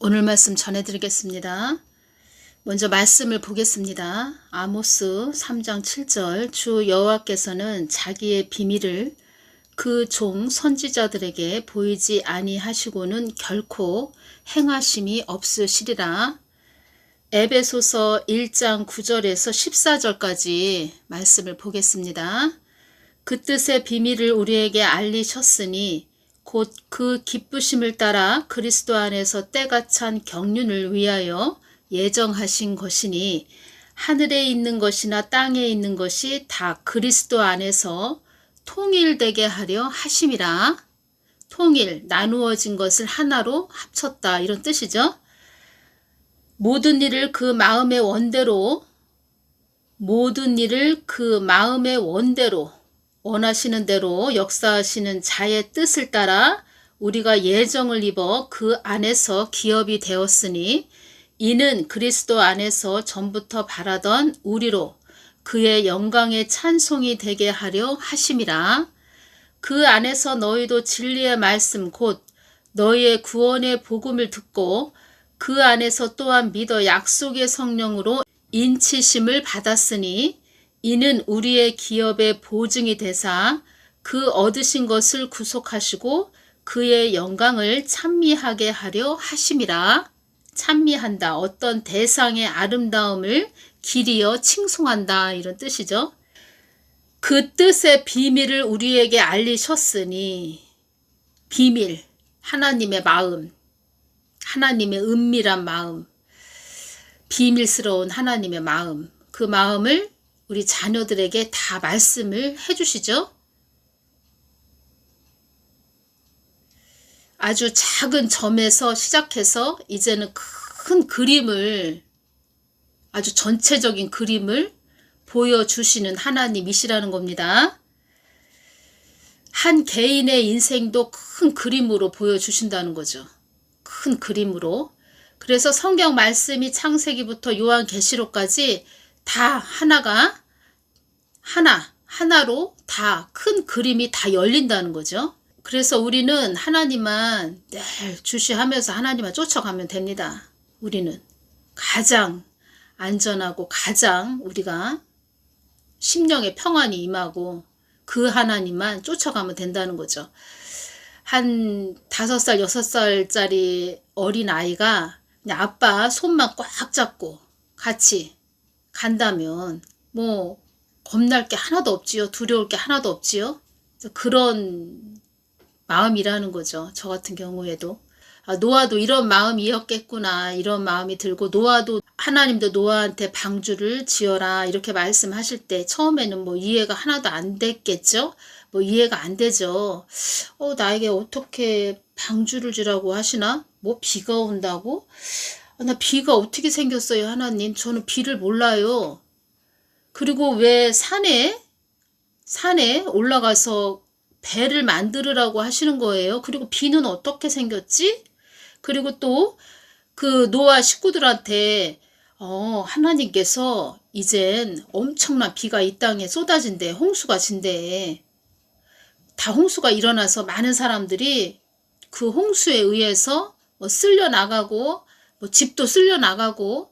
오늘 말씀 전해드리겠습니다. 먼저 말씀을 보겠습니다. 아모스 3장 7절 주 여호와께서는 자기의 비밀을 그 종 선지자들에게 보이지 아니하시고는 결코 행하심이 없으시리라. 에베소서 1장 9절에서 14절까지 말씀을 보겠습니다. 그 뜻의 비밀을 우리에게 알리셨으니 곧 그 기쁘심을 따라 그리스도 안에서 때가 찬 경륜을 위하여 예정하신 것이니 하늘에 있는 것이나 땅에 있는 것이 다 그리스도 안에서 통일되게 하려 하심이라. 통일, 나누어진 것을 하나로 합쳤다, 이런 뜻이죠. 모든 일을 그 마음의 원대로 원하시는 대로 역사하시는 자의 뜻을 따라 우리가 예정을 입어 그 안에서 기업이 되었으니 이는 그리스도 안에서 전부터 바라던 우리로 그의 영광의 찬송이 되게 하려 하심이라. 그 안에서 너희도 진리의 말씀 곧 너희의 구원의 복음을 듣고 그 안에서 또한 믿어 약속의 성령으로 인치심을 받았으니 이는 우리의 기업의 보증이 되사 그 얻으신 것을 구속하시고 그의 영광을 찬미하게 하려 하심이라. 찬미한다, 어떤 대상의 아름다움을 기리어 칭송한다, 이런 뜻이죠. 그 뜻의 비밀을 우리에게 알리셨으니, 비밀, 하나님의 마음, 하나님의 은밀한 마음, 비밀스러운 하나님의 마음, 그 마음을 우리 자녀들에게 다 말씀을 해주시죠. 아주 작은 점에서 시작해서 이제는 큰 그림을, 아주 전체적인 그림을 보여주시는 하나님이시라는 겁니다. 한 개인의 인생도 큰 그림으로 보여주신다는 거죠. 큰 그림으로. 그래서 성경 말씀이 창세기부터 요한계시록까지 다 하나로 다 큰 그림이 다 열린다는 거죠. 그래서 우리는 하나님만 늘 주시하면서 하나님만 쫓아가면 됩니다. 우리는 가장 안전하고 가장 우리가 심령의 평안이 임하고 그 하나님만 쫓아가면 된다는 거죠. 한 5살, 6살짜리 어린 아이가 그냥 아빠 손만 꽉 잡고 같이 간다면 뭐 겁날 게 하나도 없지요. 두려울 게 하나도 없지요. 그런 마음이라는 거죠. 저 같은 경우에도. 노아도 이런 마음이었겠구나, 이런 마음이 들고, 노아도 하나님도 노아한테 방주를 지어라 이렇게 말씀하실 때 처음에는 뭐 이해가 하나도 안 됐겠죠. 뭐 이해가 안 되죠. 나에게 어떻게 방주를 지라고 하시나? 뭐 비가 온다고? 나 비가 어떻게 생겼어요, 하나님? 저는 비를 몰라요. 그리고 왜 산에 올라가서 배를 만들으라고 하시는 거예요. 그리고 비는 어떻게 생겼지? 그리고 또 그 노아 식구들한테 하나님께서 이젠 엄청난 비가 이 땅에 쏟아진대. 홍수가 진대. 다 홍수가 일어나서 많은 사람들이 그 홍수에 의해서 뭐 쓸려 나가고 뭐 집도 쓸려 나가고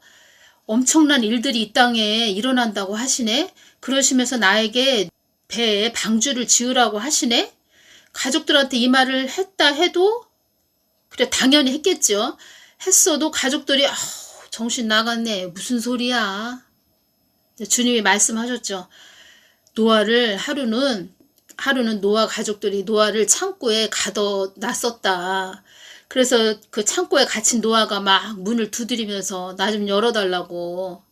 엄청난 일들이 이 땅에 일어난다고 하시네. 그러시면서 나에게 배에 방주를 지으라고 하시네. 가족들한테 이 말을 했다 해도 그래 당연히 했겠죠. 했어도 가족들이 정신 나갔네. 무슨 소리야. 주님이 말씀하셨죠. 노아를 하루는 노아 가족들이 노아를 창고에 가둬 놨었다. 그래서 그 창고에 갇힌 노아가 막 문을 두드리면서 나 좀 열어달라고,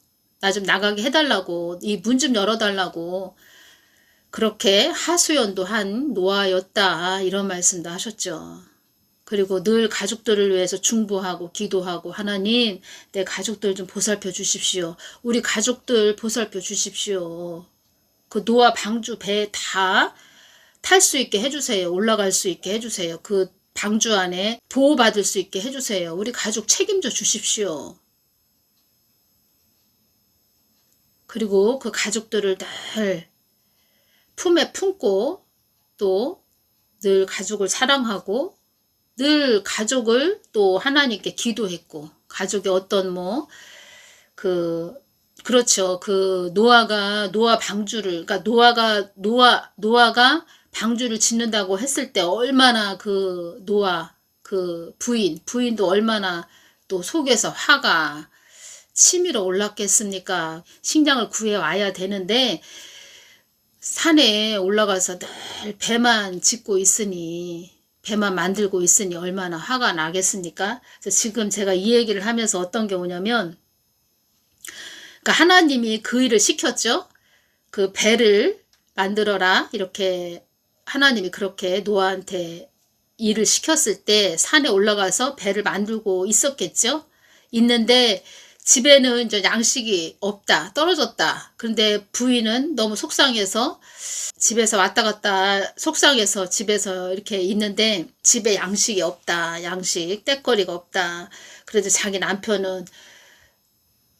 나 좀 나가게 해달라고, 이 문 좀 열어달라고 그렇게 하소연도 한 노아였다, 이런 말씀도 하셨죠. 그리고 늘 가족들을 위해서 중보하고 기도하고, 하나님 내 가족들 좀 보살펴 주십시오. 우리 가족들 보살펴 주십시오. 그 노아 방주 배 다 탈 수 있게 해주세요. 올라갈 수 있게 해주세요. 그 방주 안에 보호받을 수 있게 해주세요. 우리 가족 책임져 주십시오. 그리고 그 가족들을 늘 품에 품고 또 늘 가족을 사랑하고 늘 가족을 또 하나님께 기도했고, 가족의 어떤 그렇죠. 노아 방주를, 그러니까 노아가 방주를 짓는다고 했을 때 얼마나 노아, 부인도 얼마나 또 속에서 화가 치밀어 올랐겠습니까? 식량을 구해 와야 되는데, 산에 올라가서 늘 배만 만들고 있으니 얼마나 화가 나겠습니까? 그래서 지금 제가 이 얘기를 하면서 어떤 게 오냐면, 그러니까 하나님이 그 일을 시켰죠. 그 배를 만들어라. 이렇게 하나님이 그렇게 노아한테 일을 시켰을 때 산에 올라가서 배를 만들고 있었겠죠. 있는데 집에는 이제 양식이 없다. 떨어졌다. 그런데 부인은 너무 속상해서 집에서 왔다 갔다 속상해서 집에서 이렇게 있는데 집에 양식이 없다. 땔거리가 없다. 그래도 자기 남편은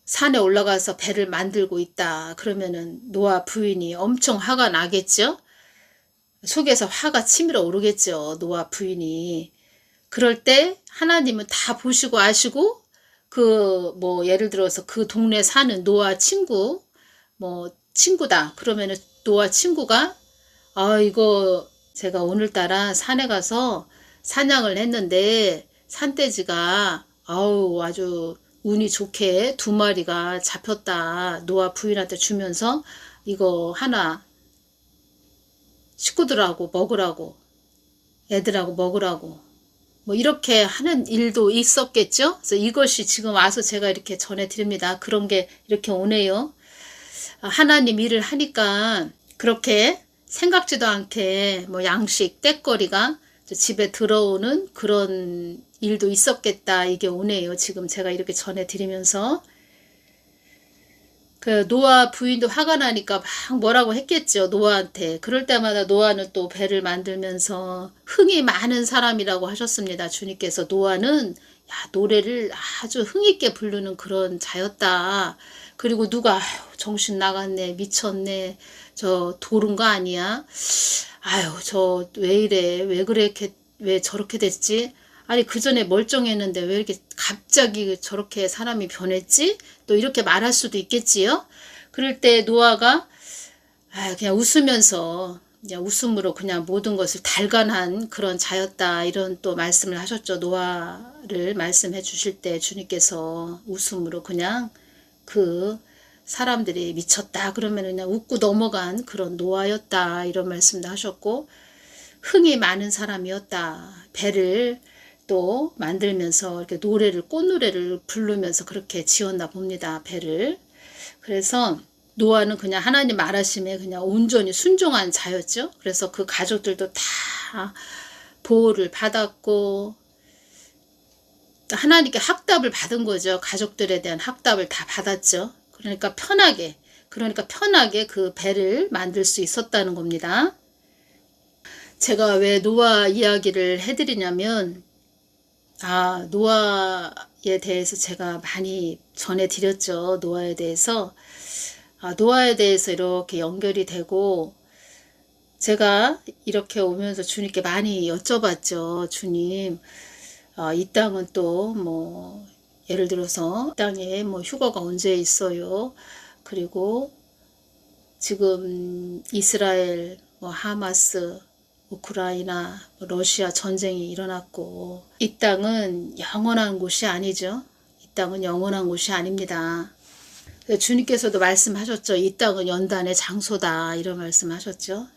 산에 올라가서 배를 만들고 있다. 그러면은 노아 부인이 엄청 화가 나겠죠? 속에서 화가 치밀어 오르겠죠. 노아 부인이. 그럴 때 하나님은 다 보시고 아시고 예를 들어서 그 동네 사는 노아 친구다. 그러면은 노아 친구가 이거 제가 오늘따라 산에 가서 사냥을 했는데 산돼지가 아주 운이 좋게 2마리가 잡혔다. 노아 부인한테 주면서 이거 하나 식구들하고 먹으라고, 애들하고 먹으라고 이렇게 하는 일도 있었겠죠. 그래서 이것이 지금 와서 제가 이렇게 전해드립니다. 그런 게 이렇게 오네요. 하나님 일을 하니까 그렇게 생각지도 않게 양식, 땔거리가 집에 들어오는 그런 일도 있었겠다. 이게 오네요. 지금 제가 이렇게 전해드리면서. 그 노아 부인도 화가 나니까 막 뭐라고 했겠죠. 노아한테. 그럴 때마다 노아는 또 배를 만들면서 흥이 많은 사람이라고 하셨습니다. 주님께서 노아는 노래를 아주 흥있게 부르는 그런 자였다. 그리고 누가 정신 나갔네, 미쳤네, 저 도른 거 아니야? 저 왜 이래, 왜 저렇게 됐지? 아니 그 전에 멀쩡했는데 왜 이렇게 갑자기 저렇게 사람이 변했지? 또 이렇게 말할 수도 있겠지요. 그럴 때 노아가 그냥 웃으면서 그냥 웃음으로 그냥 모든 것을 달관한 그런 자였다. 이런 또 말씀을 하셨죠. 노아를 말씀해 주실 때 주님께서 웃음으로 그냥 그 사람들이 미쳤다 그러면 그냥 웃고 넘어간 그런 노아였다. 이런 말씀도 하셨고, 흥이 많은 사람이었다. 배를 또 만들면서 이렇게 꽃노래를 부르면서 그렇게 지었나 봅니다. 배를. 그래서 노아는 그냥 하나님 말하심에 그냥 온전히 순종한 자였죠. 그래서 그 가족들도 다 보호를 받았고 하나님께 학답을 받은 거죠. 가족들에 대한 학답을 다 받았죠. 그러니까 편하게 그 배를 만들 수 있었다는 겁니다. 제가 왜 노아 이야기를 해드리냐면 노아에 대해서 제가 많이 전해드렸죠. 노아에 대해서 이렇게 연결이 되고 제가 이렇게 오면서 주님께 많이 여쭤봤죠. 주님, 이 땅은 또 예를 들어서 이 땅에 휴거가 언제 있어요? 그리고 지금 이스라엘, 하마스, 우크라이나, 러시아 전쟁이 일어났고 이 땅은 영원한 곳이 아니죠. 이 땅은 영원한 곳이 아닙니다. 주님께서도 말씀하셨죠. 이 땅은 연단의 장소다. 이런 말씀하셨죠.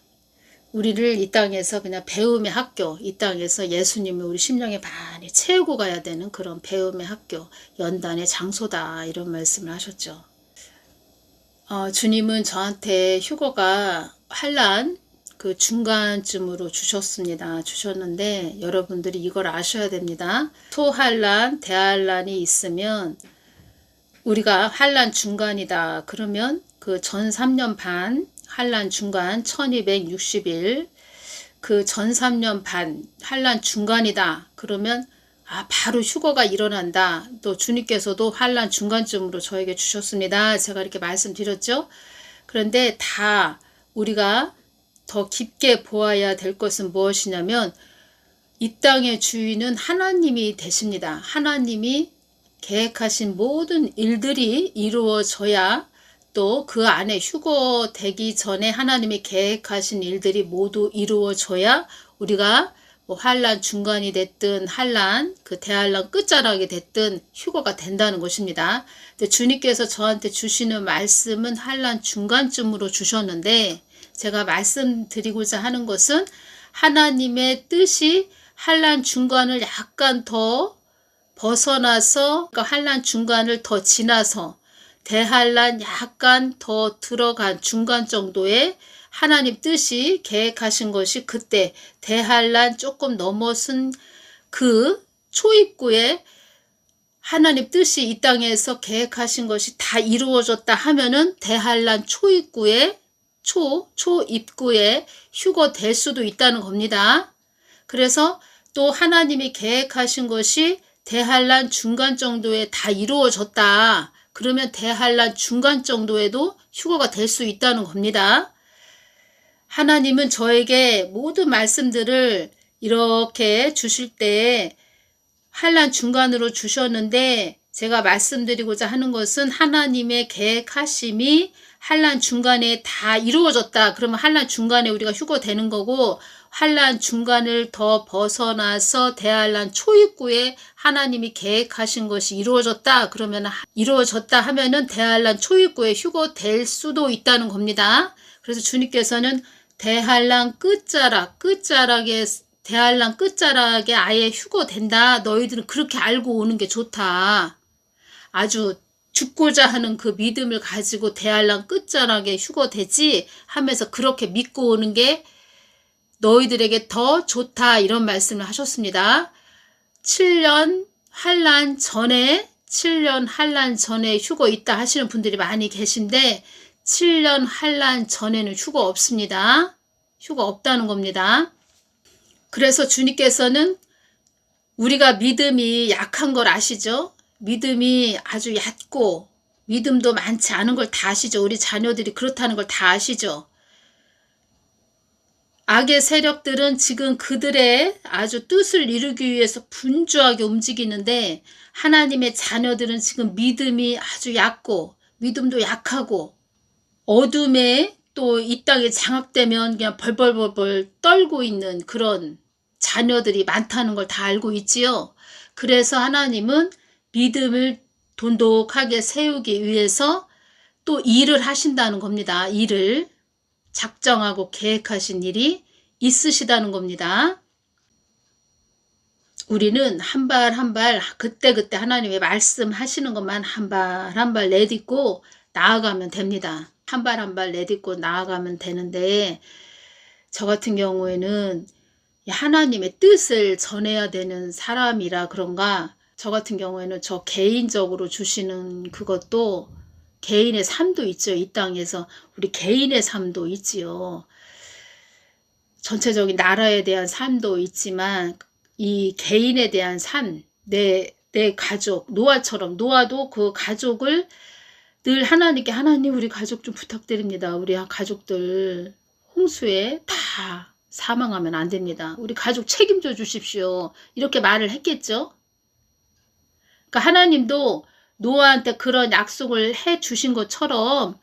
우리를 이 땅에서 그냥 배움의 학교, 이 땅에서 예수님을 우리 심령에 많이 채우고 가야 되는 그런 배움의 학교, 연단의 장소다. 이런 말씀을 하셨죠. 주님은 저한테 휴거가 환난 그 중간쯤으로 주셨는데 여러분들이 이걸 아셔야 됩니다. 소환란, 대환란이 있으면 우리가 환란 중간이다. 그러면 그 전 3년 반 환란 중간 1260일 그 전 3년 반 환란 중간이다. 그러면 바로 휴거가 일어난다. 또 주님께서도 환란 중간쯤으로 저에게 주셨습니다. 제가 이렇게 말씀드렸죠. 그런데 다 우리가 더 깊게 보아야 될 것은 무엇이냐면 이 땅의 주인은 하나님이 되십니다. 하나님이 계획하신 모든 일들이 이루어져야, 또 그 안에 휴거되기 전에 하나님이 계획하신 일들이 모두 이루어져야 우리가 뭐 환란 중간이 됐든 환란 그 대환란 끝자락이 됐든 휴거가 된다는 것입니다. 근데 주님께서 저한테 주시는 말씀은 환란 중간쯤으로 주셨는데, 제가 말씀드리고자 하는 것은 하나님의 뜻이 환란 중간을 약간 더 벗어나서, 그러니까 환란 중간을 더 지나서 대환란 약간 더 들어간 중간 정도의 하나님 뜻이 계획하신 것이, 그때 대환란 조금 넘어선 그 초입구에 하나님 뜻이 이 땅에서 계획하신 것이 다 이루어졌다 하면은 대환란 초입구에 초입구에 휴거될 수도 있다는 겁니다. 그래서 또 하나님이 계획하신 것이 대환란 중간 정도에 다 이루어졌다, 그러면 대환란 중간 정도에도 휴거가 될 수 있다는 겁니다. 하나님은 저에게 모든 말씀들을 이렇게 주실 때 환란 중간으로 주셨는데, 제가 말씀드리고자 하는 것은 하나님의 계획하심이 환란 중간에 다 이루어졌다, 그러면 환란 중간에 우리가 휴거되는 거고, 환란 중간을 더 벗어나서 대환란 초입구에 하나님이 계획하신 것이 이루어졌다, 그러면 이루어졌다 하면은 대환란 초입구에 휴거될 수도 있다는 겁니다. 그래서 주님께서는 대환란 끝자락에 대환란 끝자락에 아예 휴거된다, 너희들은 그렇게 알고 오는 게 좋다, 아주 죽고자 하는 그 믿음을 가지고 대환란 끝자락에 휴거되지 하면서 그렇게 믿고 오는 게 너희들에게 더 좋다, 이런 말씀을 하셨습니다. 7년 환란 전에 휴거 있다 하시는 분들이 많이 계신데, 7년 환란 전에는 휴거 없습니다. 휴거 없다는 겁니다. 그래서 주님께서는 우리가 믿음이 약한 걸 아시죠? 믿음이 아주 얕고 믿음도 많지 않은 걸 다 아시죠? 우리 자녀들이 그렇다는 걸 다 아시죠? 악의 세력들은 지금 그들의 아주 뜻을 이루기 위해서 분주하게 움직이는데, 하나님의 자녀들은 지금 믿음이 아주 얕고 믿음도 약하고 어둠에 또 이 땅에 장악되면 그냥 벌벌벌벌 떨고 있는 그런 자녀들이 많다는 걸 다 알고 있지요. 그래서 하나님은 믿음을 돈독하게 세우기 위해서 또 일을 하신다는 겁니다. 일을 작정하고 계획하신 일이 있으시다는 겁니다. 우리는 한 발 한 발 그때그때 하나님의 말씀하시는 것만 한 발 한 발 내딛고 나아가면 됩니다. 한 발 한 발 내딛고 나아가면 되는데, 저 같은 경우에는 하나님의 뜻을 전해야 되는 사람이라 그런가, 저 같은 경우에는 저 개인적으로 주시는 그것도 개인의 삶도 있죠. 이 땅에서 우리 개인의 삶도 있지요. 전체적인 나라에 대한 삶도 있지만 이 개인에 대한 삶, 내 가족, 노아처럼, 노아도 그 가족을 늘 하나님께, 하나님 우리 가족 좀 부탁드립니다. 우리 가족들 홍수에 다 사망하면 안 됩니다. 우리 가족 책임져 주십시오. 이렇게 말을 했겠죠. 그러니까 하나님도 노아한테 그런 약속을 해 주신 것처럼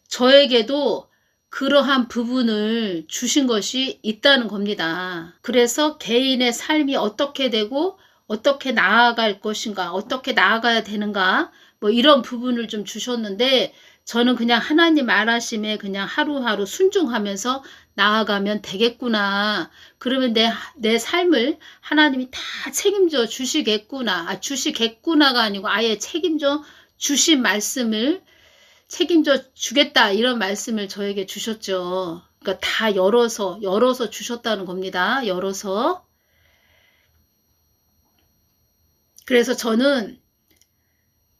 저에게도 그러한 부분을 주신 것이 있다는 겁니다. 그래서 개인의 삶이 어떻게 되고 어떻게 나아갈 것인가, 어떻게 나아가야 되는가, 뭐 이런 부분을 좀 주셨는데, 저는 그냥 하나님 말하심에 그냥 하루하루 순종하면서 나아가면 되겠구나. 그러면 내 삶을 하나님이 다 책임져 주시겠구나. 주시겠구나가 아니고 아예 책임져 주신 말씀을 책임져 주겠다, 이런 말씀을 저에게 주셨죠. 그러니까 다 열어서 주셨다는 겁니다. 열어서. 그래서 저는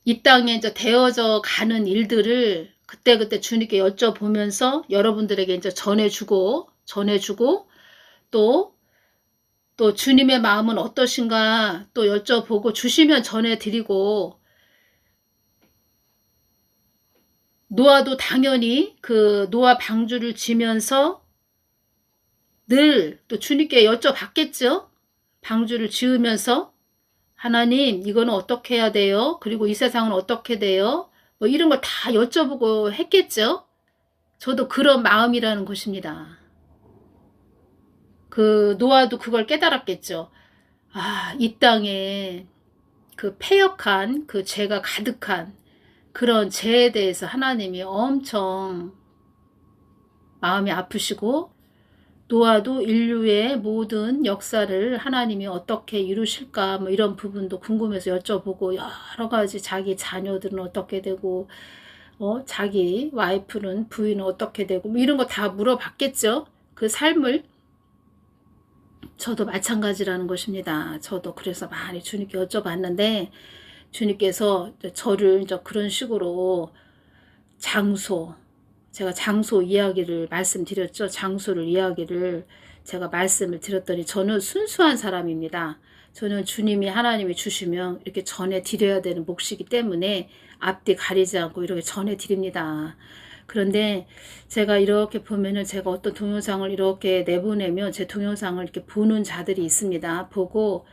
이 땅에 이제 되어져 가는 일들을 그때그때 주님께 여쭤보면서 여러분들에게 이제 전해주고 또 주님의 마음은 어떠신가 또 여쭤보고, 주시면 전해드리고, 노아도 당연히 그 노아 방주를 지면서 늘 또 주님께 여쭤봤겠죠. 방주를 지으면서 하나님 이거는 어떻게 해야 돼요? 그리고 이 세상은 어떻게 돼요? 뭐 이런 걸 다 여쭤보고 했겠죠. 저도 그런 마음이라는 것입니다. 그 노아도 그걸 깨달았겠죠. 아, 이 땅에 그 패역한 그 죄가 가득한 그런 죄에 대해서 하나님이 엄청 마음이 아프시고 노아도 인류의 모든 역사를 하나님이 어떻게 이루실까 뭐 이런 부분도 궁금해서 여쭤보고 여러 가지 자기 자녀들은 어떻게 되고 자기 와이프는 부인은 어떻게 되고 뭐 이런 거 다 물어봤겠죠. 그 삶을 저도 마찬가지라는 것입니다. 저도 그래서 많이 주님께 여쭤봤는데 주님께서 저를 이제 그런 식으로 제가 장소 이야기를 말씀드렸죠. 장소를 이야기를 제가 말씀을 드렸더니 저는 순수한 사람입니다. 저는 주님이 하나님이 주시면 이렇게 전해 드려야 되는 몫이기 때문에 앞뒤 가리지 않고 이렇게 전해 드립니다. 그런데 제가 이렇게 보면은 제가 어떤 동영상을 이렇게 내보내면 제 동영상을 이렇게 보는 자들이 있습니다. 보고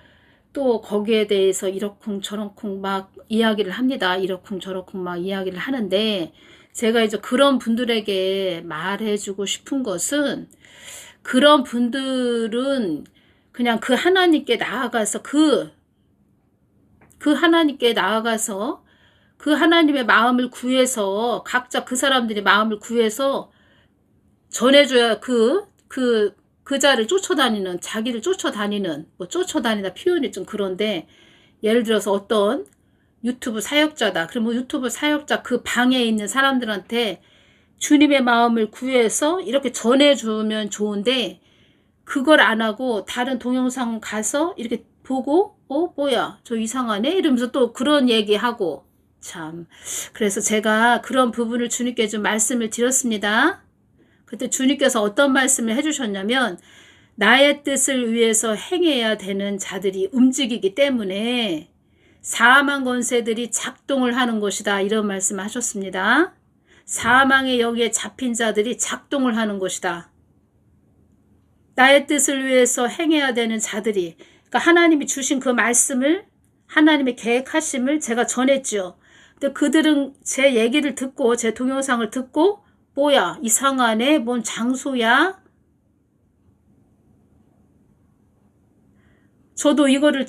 또 거기에 대해서 이러쿵저러쿵 막 이야기를 합니다. 이러쿵저러쿵 막 이야기를 하는데 제가 이제 그런 분들에게 말해주고 싶은 것은 그런 분들은 그냥 그 하나님께 나아가서 그 하나님께 나아가서 그 하나님의 마음을 구해서 각자 그 사람들이 마음을 구해서 전해줘야 그 자를 쫓아다니는 자기를 쫓아다니는 뭐 쫓아다니다 표현이 좀 그런데 예를 들어서 어떤 유튜브 사역자다. 그러면 유튜브 사역자 그 방에 있는 사람들한테 주님의 마음을 구해서 이렇게 전해주면 좋은데 그걸 안 하고 다른 동영상 가서 이렇게 보고 뭐야 저 이상하네 이러면서 또 그런 얘기하고 참 그래서 제가 그런 부분을 주님께 좀 말씀을 드렸습니다. 그때 주님께서 어떤 말씀을 해주셨냐면 나의 뜻을 위해서 행해야 되는 자들이 움직이기 때문에 사망 권세들이 작동을 하는 것이다. 이런 말씀을 하셨습니다. 사망의 영에 잡힌 자들이 작동을 하는 것이다. 나의 뜻을 위해서 행해야 되는 자들이 그러니까 하나님이 주신 그 말씀을 하나님의 계획하심을 제가 전했죠. 근데 그들은 제 얘기를 듣고 제 동영상을 듣고 뭐야 이상하네 뭔 장소야 저도 이거를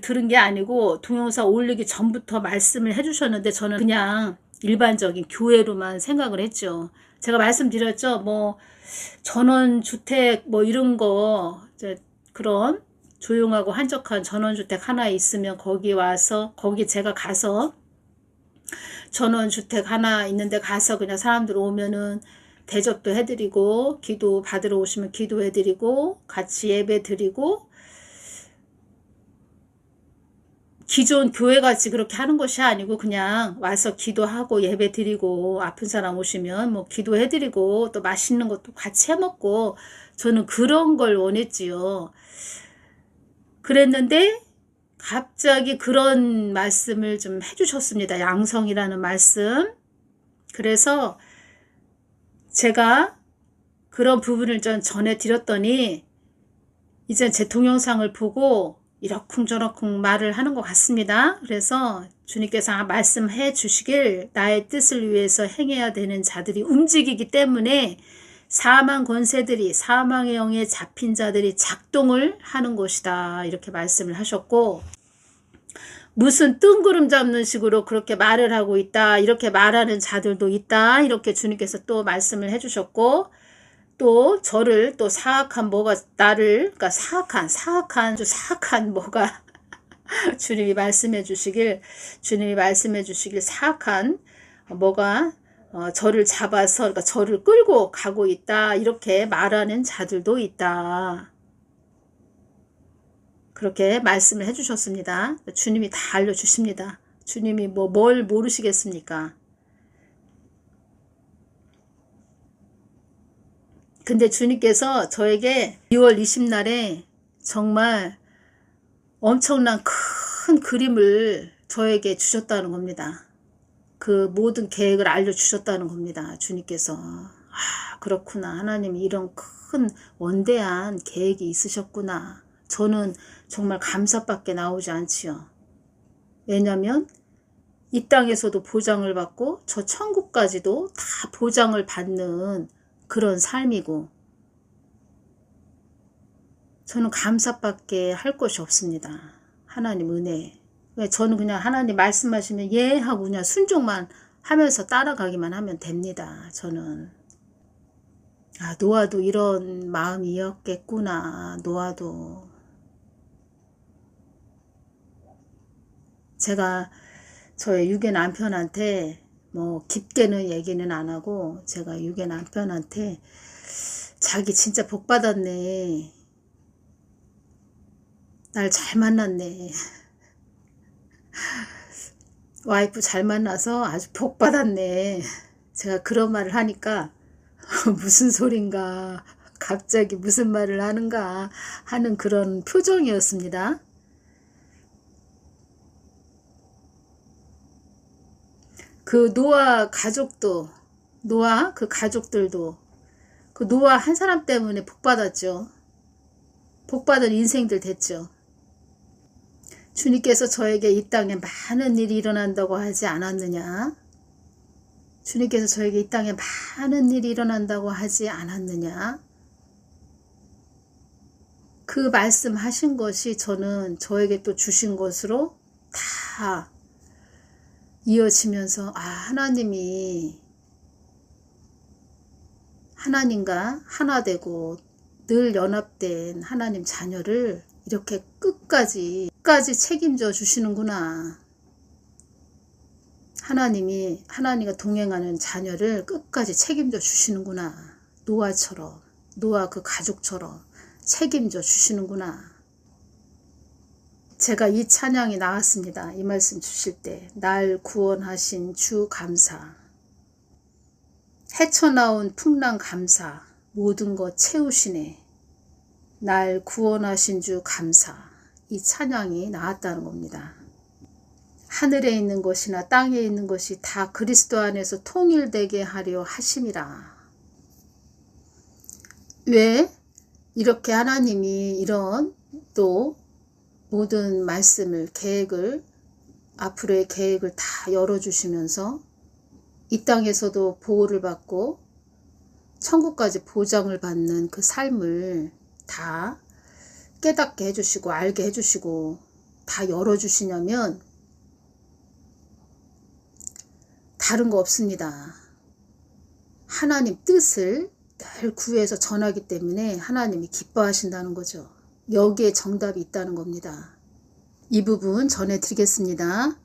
들은 게 아니고 동영상 올리기 전부터 말씀을 해주셨는데 저는 그냥 일반적인 교회로만 생각을 했죠. 제가 말씀드렸죠. 뭐 전원주택 뭐 이런 거 그런 조용하고 한적한 전원주택 하나 있으면 거기 와서 거기 제가 가서 전원주택 하나 있는데 가서 그냥 사람들 오면은 대접도 해드리고 기도 받으러 오시면 기도해드리고 같이 예배 드리고 기존 교회같이 그렇게 하는 것이 아니고 그냥 와서 기도하고 예배 드리고 아픈 사람 오시면 뭐 기도해드리고 또 맛있는 것도 같이 해먹고 저는 그런 걸 원했지요. 그랬는데 갑자기 그런 말씀을 좀 해주셨습니다. 양성이라는 말씀. 그래서 제가 그런 부분을 좀 전해드렸더니 이제 제 동영상을 보고 이러쿵저러쿵 말을 하는 것 같습니다. 그래서 주님께서 말씀해 주시길 나의 뜻을 위해서 행해야 되는 자들이 움직이기 때문에 사망 권세들이 사망의 영에 잡힌 자들이 작동을 하는 것이다. 이렇게 말씀을 하셨고 무슨 뜬구름 잡는 식으로 그렇게 말을 하고 있다. 이렇게 말하는 자들도 있다. 이렇게 주님께서 또 말씀을 해주셨고 또 저를 또 사악한 뭐가 나를 그러니까 사악한 뭐가 주님이 말씀해 주시길 사악한 뭐가 저를 잡아서 그러니까 저를 끌고 가고 있다. 이렇게 말하는 자들도 있다. 그렇게 말씀을 해주셨습니다. 주님이 다 알려주십니다. 주님이 뭘 모르시겠습니까? 근데 주님께서 저에게 2월 20날에 정말 엄청난 큰 그림을 저에게 주셨다는 겁니다. 그 모든 계획을 알려주셨다는 겁니다. 주님께서. 아, 그렇구나. 하나님이 이런 큰 원대한 계획이 있으셨구나. 저는 정말 감사밖에 나오지 않지요. 왜냐하면 이 땅에서도 보장을 받고 저 천국까지도 다 보장을 받는 그런 삶이고, 저는 감사밖에 할 것이 없습니다. 하나님 은혜. 저는 그냥 하나님 말씀하시면 예 하고 그냥 순종만 하면서 따라가기만 하면 됩니다. 저는. 아, 노아도 이런 마음이었겠구나. 노아도. 제가 저의 유괴 남편한테 뭐 깊게는 얘기는 안 하고, 제가 유괴 남편한테 자기 진짜 복 받았네. 날 잘 만났네. 와이프 잘 만나서 아주 복 받았네. 제가 그런 말을 하니까 무슨 소린가, 갑자기 무슨 말을 하는가 하는 그런 표정이었습니다. 그 노아 가족도, 노아 그 가족들도 그 노아 한 사람 때문에 복 받았죠. 복 받은 인생들 됐죠. 주님께서 저에게 이 땅에 많은 일이 일어난다고 하지 않았느냐? 주님께서 저에게 이 땅에 많은 일이 일어난다고 하지 않았느냐? 그 말씀하신 것이 저는 저에게 또 주신 것으로 다 이어지면서, 아, 하나님이 하나님과 하나 되고 늘 연합된 하나님 자녀를 이렇게 끝까지 책임져 주시는구나. 하나님이 하나님과 동행하는 자녀를 끝까지 책임져 주시는구나. 노아처럼, 노아 그 가족처럼 책임져 주시는구나. 제가 이 찬양이 나왔습니다. 이 말씀 주실 때, 날 구원하신 주 감사, 헤쳐나온 풍랑 감사, 모든 것 채우시네. 날 구원하신 주 감사. 이 찬양이 나왔다는 겁니다. 하늘에 있는 것이나 땅에 있는 것이 다 그리스도 안에서 통일되게 하려 하심이라. 왜 이렇게 하나님이 이런 또 모든 말씀을, 계획을, 앞으로의 계획을 다 열어주시면서 이 땅에서도 보호를 받고 천국까지 보장을 받는 그 삶을 다 깨닫게 해주시고 알게 해주시고 다 열어주시냐면 다른 거 없습니다. 하나님 뜻을 늘 구해서 전하기 때문에 하나님이 기뻐하신다는 거죠. 여기에 정답이 있다는 겁니다. 이 부분 전해드리겠습니다.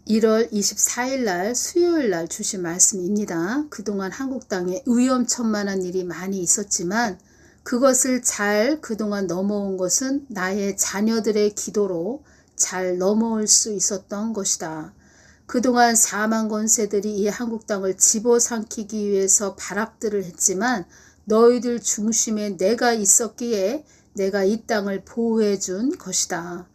1월 24일 날 수요일 날 주신 말씀입니다. 그동안 한국 땅에 위험천만한 일이 많이 있었지만 그것을 잘 그동안 넘어온 것은 나의 자녀들의 기도로 잘 넘어올 수 있었던 것이다. 그동안 사망 권세들이 이 한국 땅을 집어삼키기 위해서 발악들을 했지만 너희들 중심에 내가 있었기에 내가 이 땅을 보호해 준 것이다.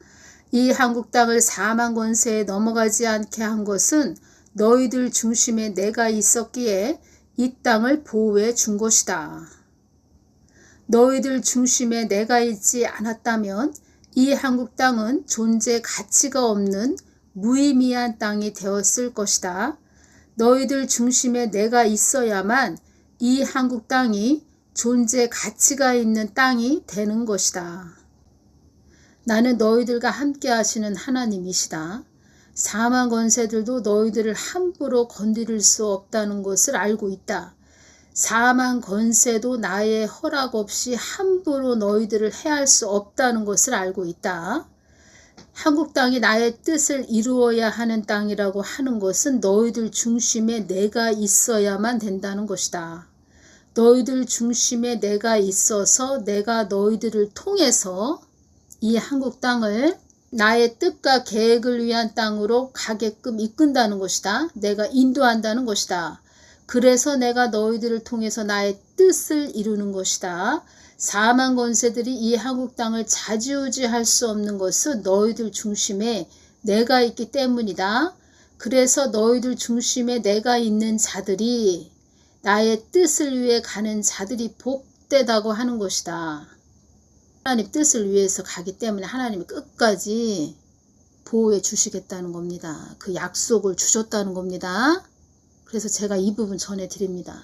이 한국 땅을 사망 권세에 넘어가지 않게 한 것은 너희들 중심에 내가 있었기에 이 땅을 보호해 준 것이다. 너희들 중심에 내가 있지 않았다면 이 한국 땅은 존재 가치가 없는 무의미한 땅이 되었을 것이다. 너희들 중심에 내가 있어야만 이 한국 땅이 존재 가치가 있는 땅이 되는 것이다. 나는 너희들과 함께 하시는 하나님이시다. 사망 권세들도 너희들을 함부로 건드릴 수 없다는 것을 알고 있다. 사망 권세도 나의 허락 없이 함부로 너희들을 해할 수 없다는 것을 알고 있다. 한국 땅이 나의 뜻을 이루어야 하는 땅이라고 하는 것은 너희들 중심에 내가 있어야만 된다는 것이다. 너희들 중심에 내가 있어서 내가 너희들을 통해서 이 한국 땅을 나의 뜻과 계획을 위한 땅으로 가게끔 이끈다는 것이다. 내가 인도한다는 것이다. 그래서 내가 너희들을 통해서 나의 뜻을 이루는 것이다. 사망 권세들이 이 한국 땅을 좌지우지할 수 없는 것은 너희들 중심에 내가 있기 때문이다. 그래서 너희들 중심에 내가 있는 자들이 나의 뜻을 위해 가는 자들이 복되다고 하는 것이다. 하나님 뜻을 위해서 가기 때문에 하나님이 끝까지 보호해 주시겠다는 겁니다. 그 약속을 주셨다는 겁니다. 그래서 제가 이 부분 전해드립니다.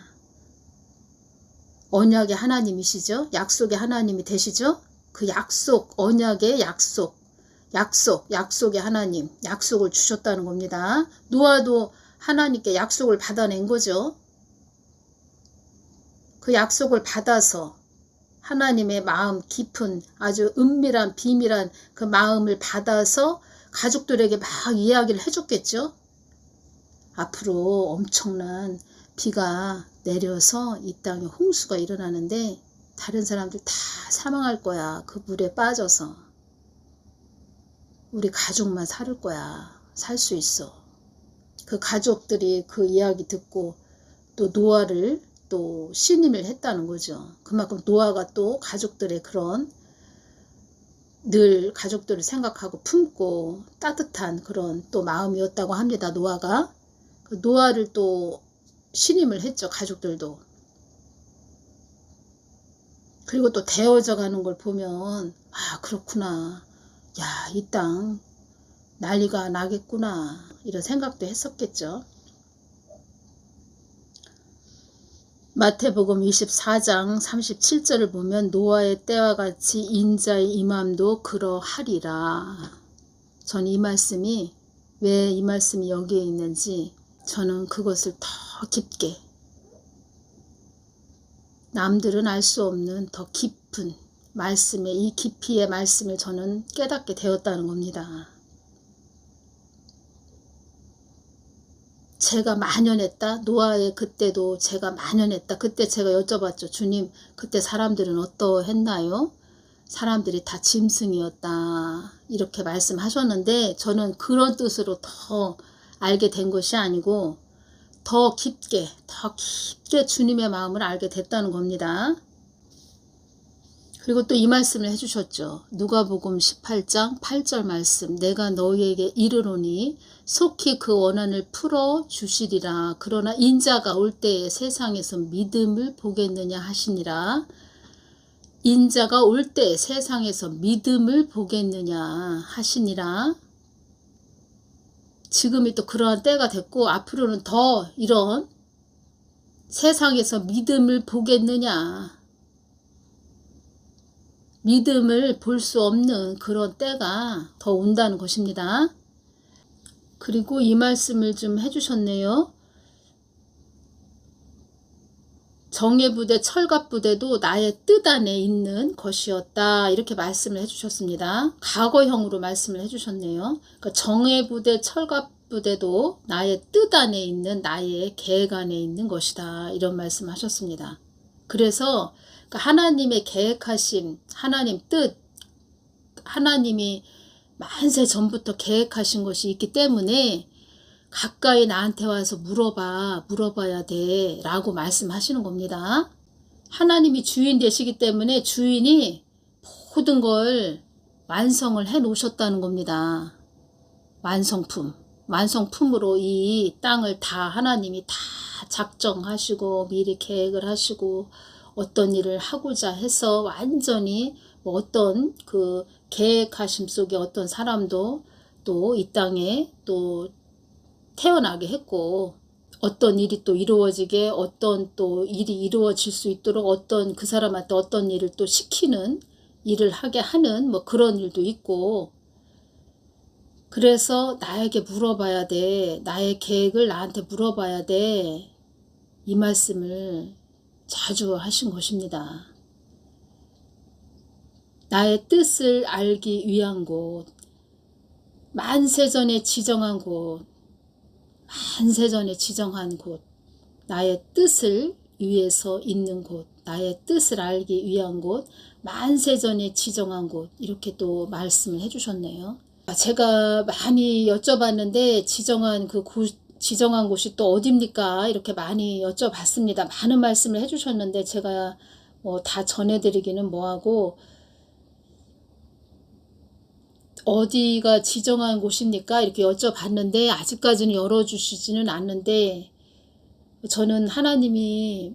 언약의 하나님이시죠? 약속의 하나님이 되시죠? 그 약속, 언약의 약속의 하나님, 약속을 주셨다는 겁니다. 노아도 하나님께 약속을 받아낸 거죠. 그 약속을 받아서 하나님의 마음 깊은 아주 은밀한 비밀한 그 마음을 받아서 가족들에게 막 이야기를 해줬겠죠. 앞으로 엄청난 비가 내려서 이 땅에 홍수가 일어나는데 다른 사람들 다 사망할 거야. 그 물에 빠져서. 우리 가족만 살 거야. 살 수 있어. 그 가족들이 그 이야기 듣고 또 노아를 또 신임을 했다는 거죠. 그만큼 노아가 또 가족들의 그런 늘 가족들을 생각하고 품고 따뜻한 그런 또 마음이었다고 합니다. 노아가. 그 노아를 또 신임을 했죠. 가족들도. 그리고 또 데워져 가는 걸 보면 아 그렇구나. 야, 이 땅 난리가 나겠구나. 이런 생각도 했었겠죠. 마태복음 24장 37절을 보면 노아의 때와 같이 인자의 임함도 그러하리라. 전 이 말씀이 왜 이 말씀이 여기에 있는지 저는 그것을 더 깊게 남들은 알 수 없는 더 깊은 말씀의 이 깊이의 말씀을 저는 깨닫게 되었다는 겁니다. 제가 만연했다. 노아의 그때도 제가 만연했다. 그때 제가 여쭤봤죠. 주님, 그때 사람들은 어떠했나요? 사람들이 다 짐승이었다. 이렇게 말씀하셨는데 저는 그런 뜻으로 더 알게 된 것이 아니고 더 깊게 주님의 마음을 알게 됐다는 겁니다. 그리고 또 이 말씀을 해주셨죠. 누가복음 18장 8절 말씀. 내가 너희에게 이르노니 속히 그 원한을 풀어 주시리라. 그러나 인자가 올 때에 세상에서 믿음을 보겠느냐 하시니라. 인자가 올 때에 세상에서 믿음을 보겠느냐 하시니라. 지금이 또 그러한 때가 됐고 앞으로는 더 이런 세상에서 믿음을 보겠느냐. 믿음을 볼 수 없는 그런 때가 더 온다는 것입니다. 그리고 이 말씀을 좀 해주셨네요. 정예부대, 철갑부대도 나의 뜻 안에 있는 것이었다. 이렇게 말씀을 해주셨습니다. 과거형으로 말씀을 해주셨네요. 그러니까 정예부대, 철갑부대도 나의 뜻 안에 있는 나의 계획 안에 있는 것이다. 이런 말씀하셨습니다. 그래서 하나님의 계획하심, 하나님 뜻, 하나님이 만세 전부터 계획하신 것이 있기 때문에 가까이 나한테 와서 물어봐야 돼 라고 말씀하시는 겁니다. 하나님이 주인 되시기 때문에 주인이 모든 걸 완성을 해 놓으셨다는 겁니다. 완성품으로 이 땅을 다 하나님이 다 작정하시고 미리 계획을 하시고 어떤 일을 하고자 해서 완전히 뭐 어떤 그 계획하심 속에 어떤 사람도 또 이 땅에 또 태어나게 했고 어떤 일이 또 이루어지게 어떤 또 일이 이루어질 수 있도록 어떤 그 사람한테 어떤 일을 또 시키는 일을 하게 하는 뭐 그런 일도 있고 그래서 나에게 물어봐야 돼. 나의 계획을 나한테 물어봐야 돼. 이 말씀을 자주 하신 것입니다. 나의 뜻을 알기 위한 곳, 만세전에 지정한 곳, 나의 뜻을 위해서 있는 곳, 나의 뜻을 알기 위한 곳, 만세전에 지정한 곳, 이렇게 또 말씀을 해주셨네요. 제가 많이 여쭤봤는데 지정한 곳이 또 어딥니까? 이렇게 많이 여쭤봤습니다. 많은 말씀을 해주셨는데 제가 뭐 다 전해드리기는 뭐하고 어디가 지정한 곳입니까? 이렇게 여쭤봤는데 아직까지는 열어주시지는 않는데 저는 하나님이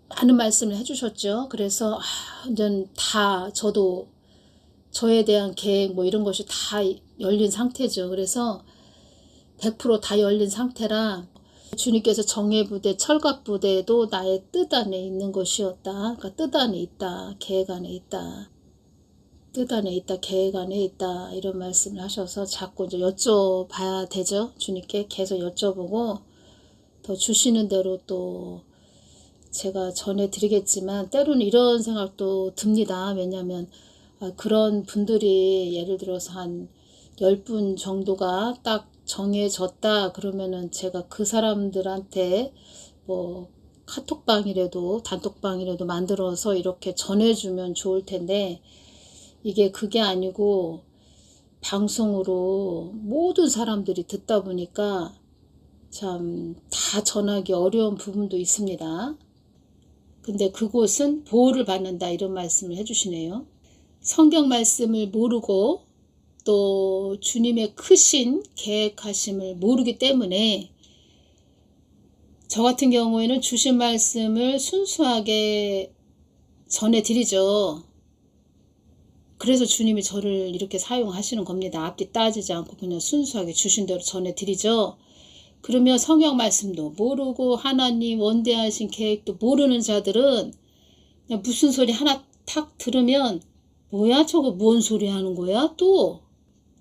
많은 말씀을 해주셨죠. 그래서 완전 다 저도 저에 대한 계획 뭐 이런 것이 다 열린 상태죠. 그래서 100%다 열린 상태라 주님께서 정예부대, 철갑부대도 나의 뜻 안에 있는 것이었다. 그러니까 뜻 안에 있다. 계획 안에 있다. 뜻 안에 있다. 계획 안에 있다. 이런 말씀을 하셔서 자꾸 이제 여쭤봐야 되죠. 주님께 계속 여쭤보고 더 주시는 대로 또 제가 전해드리겠지만 때로는 이런 생각도 듭니다. 왜냐하면 그런 분들이 예를 들어서 한 10분 정도가 딱 정해졌다 그러면은 제가 그 사람들한테 뭐 카톡방이라도 단톡방이라도 만들어서 이렇게 전해주면 좋을 텐데 이게 그게 아니고 방송으로 모든 사람들이 듣다 보니까 참 다 전하기 어려운 부분도 있습니다. 근데 그곳은 보호를 받는다 이런 말씀을 해주시네요. 성경 말씀을 모르고 또 주님의 크신 계획하심을 모르기 때문에 저 같은 경우에는 주신 말씀을 순수하게 전해드리죠. 그래서 주님이 저를 이렇게 사용하시는 겁니다. 앞뒤 따지지 않고 그냥 순수하게 주신 대로 전해드리죠. 그러면 성경 말씀도 모르고 하나님 원대하신 계획도 모르는 자들은 그냥 무슨 소리 하나 탁 들으면 뭐야 저거 뭔 소리 하는 거야 또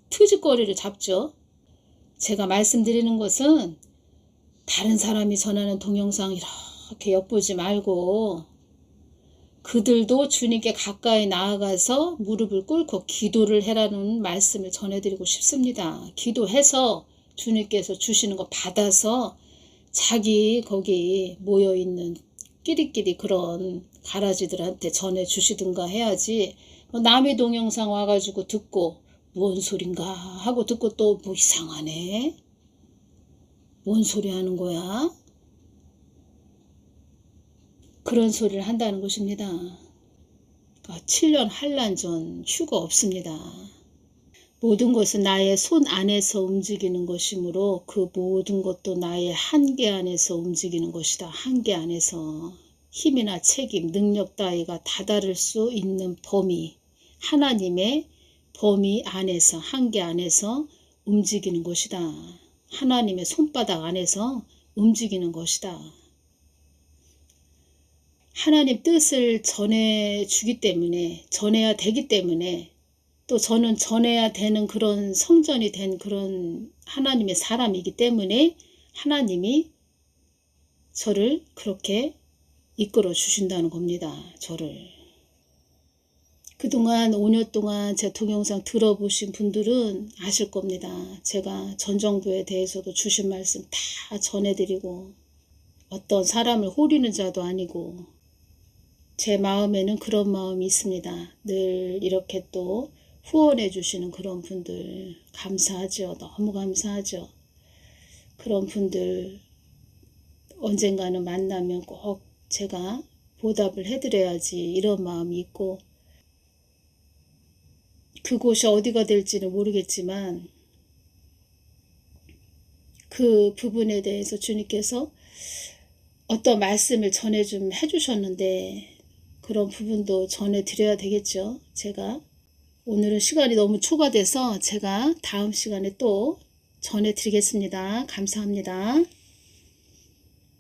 트집거리를 잡죠. 제가 말씀드리는 것은 다른 사람이 전하는 동영상 이렇게 엿보지 말고 그들도 주님께 가까이 나아가서 무릎을 꿇고 기도를 해라는 말씀을 전해드리고 싶습니다. 기도해서 주님께서 주시는 거 받아서 자기 거기 모여있는 끼리끼리 그런 가라지들한테 전해주시든가 해야지 남의 동영상 와가지고 듣고 뭔 소린가 하고 듣고 또 뭐 이상하네 뭔 소리 하는 거야 그런 소리를 한다는 것입니다. 그러니까 7년 환란 휴가 없습니다. 모든 것은 나의 손 안에서 움직이는 것이므로 그 모든 것도 나의 한계 안에서 움직이는 것이다. 한계 안에서 힘이나 책임, 능력 따위가 다다를 수 있는 범위, 하나님의 범위 안에서 한계 안에서 움직이는 것이다. 하나님의 손바닥 안에서 움직이는 것이다. 하나님 뜻을 전해주기 때문에 전해야 되기 때문에 또 저는 전해야 되는 그런 성전이 된 그런 하나님의 사람이기 때문에 하나님이 저를 그렇게 이끌어 주신다는 겁니다. 저를. 그동안 5년 동안 제 동영상 들어보신 분들은 아실 겁니다. 제가 전 정부에 대해서도 주신 말씀 다 전해드리고 어떤 사람을 호리는 자도 아니고 제 마음에는 그런 마음이 있습니다. 늘 이렇게 또 후원해 주시는 그런 분들 감사하죠. 너무 감사하죠. 그런 분들 언젠가는 만나면 꼭 제가 보답을 해드려야지 이런 마음이 있고 그곳이 어디가 될지는 모르겠지만 그 부분에 대해서 주님께서 어떤 말씀을 전해 좀 해주셨는데 그런 부분도 전해드려야 되겠죠. 제가 오늘은 시간이 너무 초과돼서 제가 다음 시간에 또 전해드리겠습니다. 감사합니다.